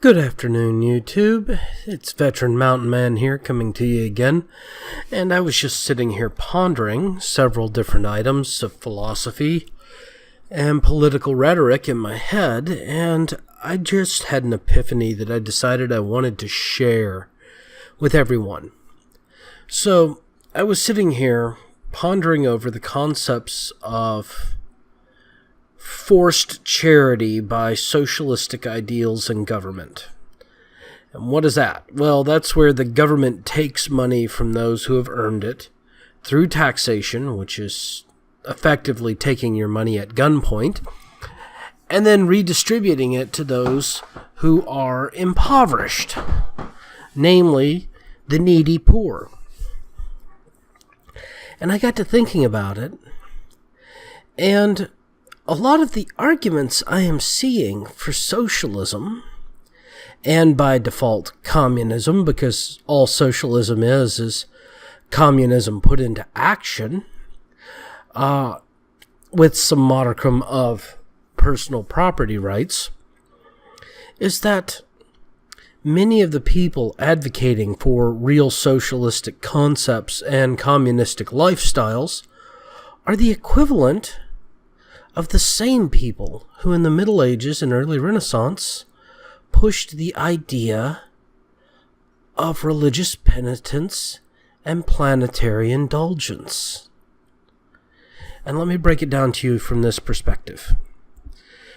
Good afternoon, YouTube. It's Veteran Mountain Man here coming to you again, and I was just sitting here pondering several different items of philosophy and political rhetoric in my head, and I just had an epiphany that I decided I wanted to share with everyone. So, I was sitting here pondering over the concepts of forced charity by socialistic ideals and government. And what is that? Well, that's where the government takes money from those who have earned it through taxation, which is effectively taking your money at gunpoint, and then redistributing it to those who are impoverished, namely the needy poor. And I got to thinking about it, and a lot of the arguments I am seeing for socialism, and by default communism, because all socialism is communism put into action, with some modicum of personal property rights, is that many of the people advocating for real socialistic concepts and communistic lifestyles are the equivalent of the same people who in the Middle Ages and early Renaissance pushed the idea of religious penitence and planetary indulgence. And let me break it down to you from this perspective.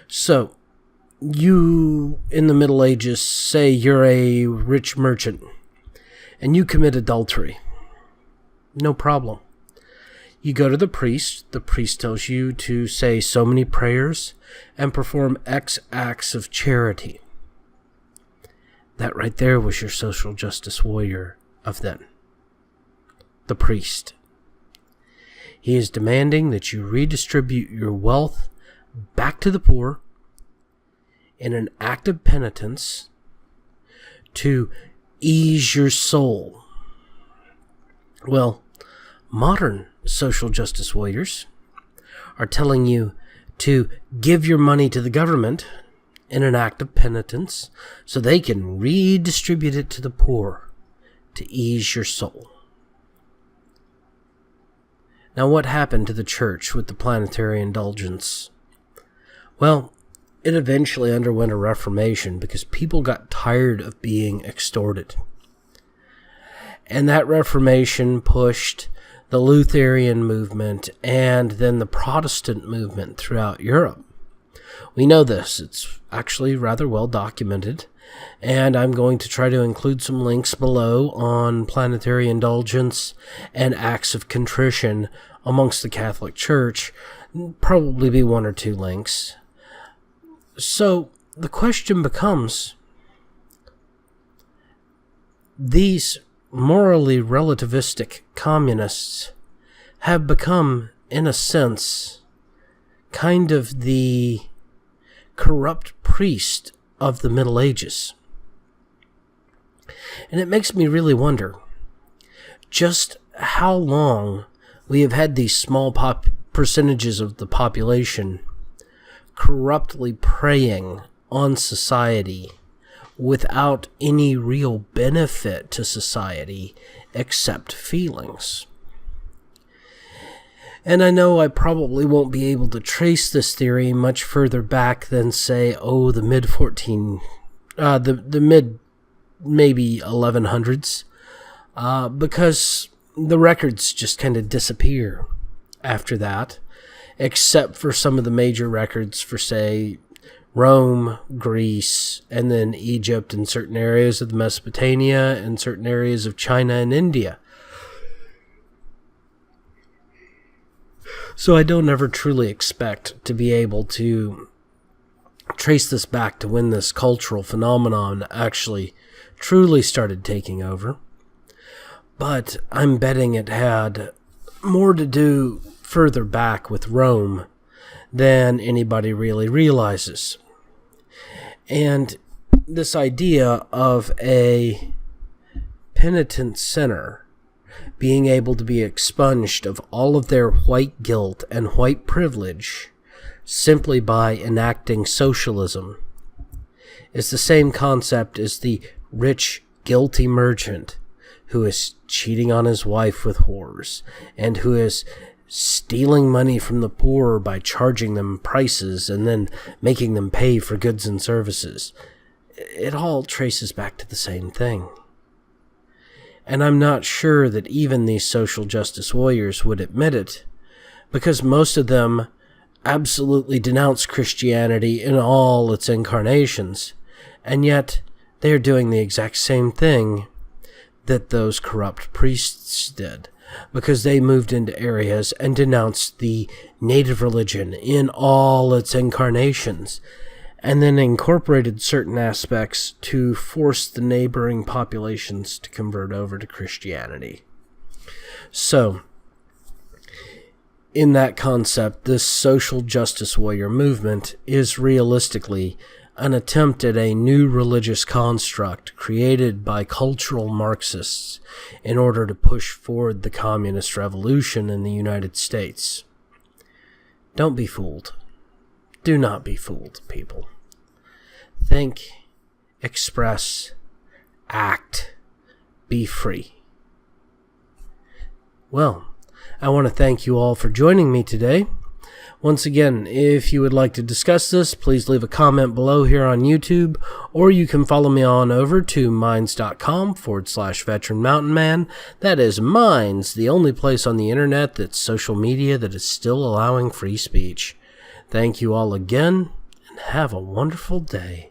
So, you in the Middle Ages say you're a rich merchant and you commit adultery. No problem. You go to the priest tells you to say so many prayers and perform X acts of charity. That right there was your social justice warrior of then. The priest. He is demanding that you redistribute your wealth back to the poor in an act of penitence to ease your soul. Well, modern social justice warriors are telling you to give your money to the government in an act of penitence so they can redistribute it to the poor to ease your soul. Now, what happened to the church with the planetary indulgence? Well, it eventually underwent a reformation because people got tired of being extorted. And that reformation pushed the Lutheran movement, and then the Protestant movement throughout Europe. We know this. It's actually rather well documented, and I'm going to try to include some links below on planetary indulgence and acts of contrition amongst the Catholic Church. Probably be one or two links. So the question becomes, these morally relativistic communists have become, in a sense, kind of the corrupt priest of the Middle Ages. And it makes me really wonder just how long we have had these small percentages of the population corruptly preying on society without any real benefit to society except feelings. And I know I probably won't be able to trace this theory much further back than, say, the mid maybe 1100s, because the records just kind of disappear after that, except for some of the major records for, say, Rome, Greece, and then Egypt and certain areas of Mesopotamia and certain areas of China and India. So I don't ever truly expect to be able to trace this back to when this cultural phenomenon actually truly started taking over. But I'm betting it had more to do further back with Rome than anybody really realizes. And this idea of a penitent sinner being able to be expunged of all of their white guilt and white privilege simply by enacting socialism is the same concept as the rich, guilty merchant who is cheating on his wife with whores and who is stealing money from the poor by charging them prices and then making them pay for goods and services. It all traces back to the same thing. And I'm not sure that even these social justice warriors would admit it, because most of them absolutely denounce Christianity in all its incarnations, and yet they are doing the exact same thing that those corrupt priests did, because they moved into areas and denounced the native religion in all its incarnations, and then incorporated certain aspects to force the neighboring populations to convert over to Christianity. So, in that concept, this social justice warrior movement is realistically an attempt at a new religious construct created by cultural Marxists in order to push forward the communist revolution in the United States. Don't be fooled. Do not be fooled, people. Think, express, act, be free. Well, I want to thank you all for joining me today. Once again, if you would like to discuss this, please leave a comment below here on YouTube, or you can follow me on over to minds.com/veteran mountain man. That is Minds, the only place on the internet that's social media that is still allowing free speech. Thank you all again, and have a wonderful day.